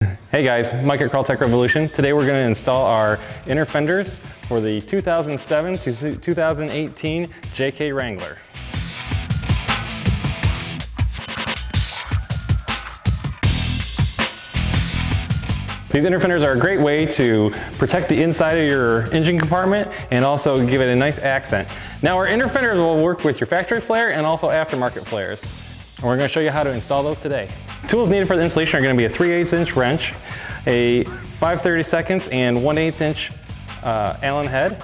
Hey guys, Mike at Tech Revolution. Today we're going to install our inner fenders for the 2007 to 2018 JK Wrangler. These inner fenders are a great way to protect the inside of your engine compartment and also give it a nice accent. Now our inner fenders will work with your factory flare and also aftermarket flares. And we're going to show you how to install those today. Tools needed for the installation are going to be a 3/8 inch wrench, a 5/32 and 1/8 inch Allen head,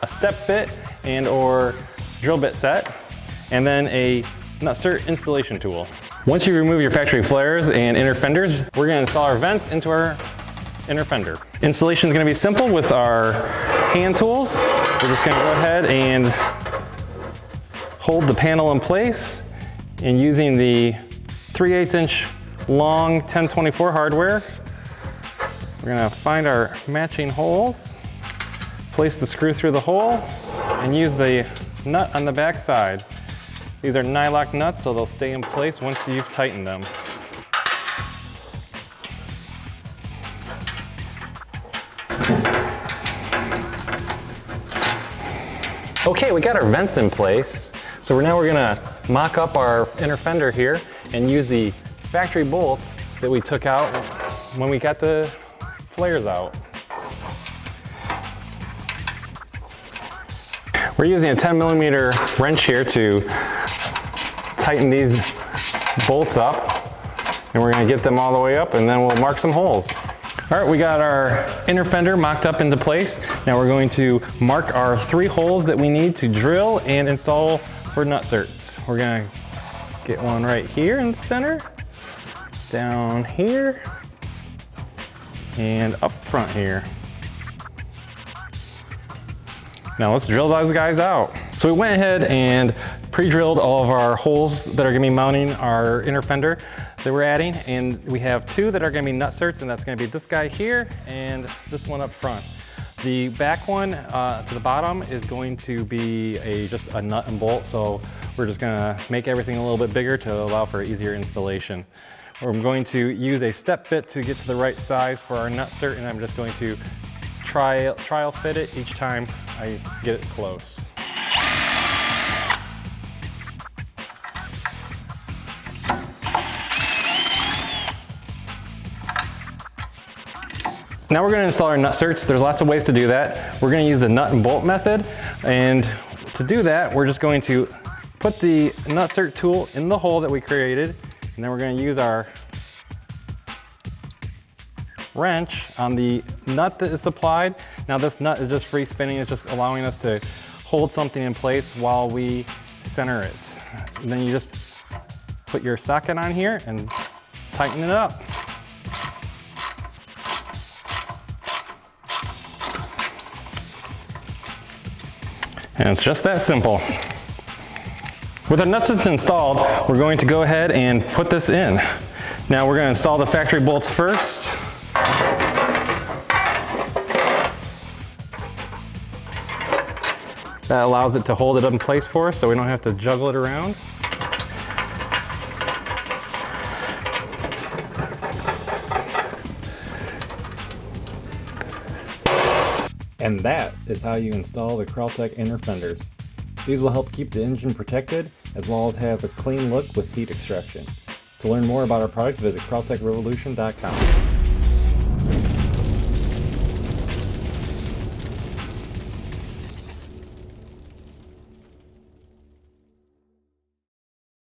a step bit and or drill bit set, and then a nutsert installation tool. Once you remove your factory flares and inner fenders, we're going to install our vents into our inner fender. Installation is going to be simple with our hand tools. We're just going to go ahead and hold the panel in place. And using the 3/8 inch long 1024 hardware, we're going to find our matching holes, place the screw through the hole, and use the nut on the back side. These are nylock nuts, so they'll stay in place once you've tightened them. Okay, we got our vents in place. So now we're gonna mock up our inner fender here and use the factory bolts that we took out when we got the flares out. We're using a 10mm wrench here to tighten these bolts up, and we're gonna get them all the way up and then we'll mark some holes. All right, we got our inner fender mocked up into place. Now we're going to mark our 3 holes that we need to drill and install for nutserts. We're gonna get one right here in the center, down here, and up front here. Now let's drill those guys out. So we went ahead and pre-drilled all of our holes that are gonna be mounting our inner fender that we're adding, and we have 2 that are gonna be nutserts, and that's gonna be this guy here and this one up front. The back one to the bottom is going to be just a nut and bolt, so we're just gonna make everything a little bit bigger to allow for easier installation. I'm going to use a step bit to get to the right size for our nutsert, and I'm just going to trial fit it each time I get it close. Now we're going to install our nutserts. There's lots of ways to do that. We're going to use the nut and bolt method, and to do that we're just going to put the nutsert tool in the hole that we created, and then we're going to use our wrench on the nut that is supplied. Now this nut is just free spinning. It's just allowing us to hold something in place while we center it. And then you just put your socket on here and tighten it up. And it's just that simple. With our nutserts installed, we're going to go ahead and put this in. Now we're going to install the factory bolts first. That allows it to hold it in place for us so we don't have to juggle it around. And that is how you install the Tech inner fenders. These will help keep the engine protected as well as have a clean look with heat extraction. To learn more about our products, visit techrevolution.com.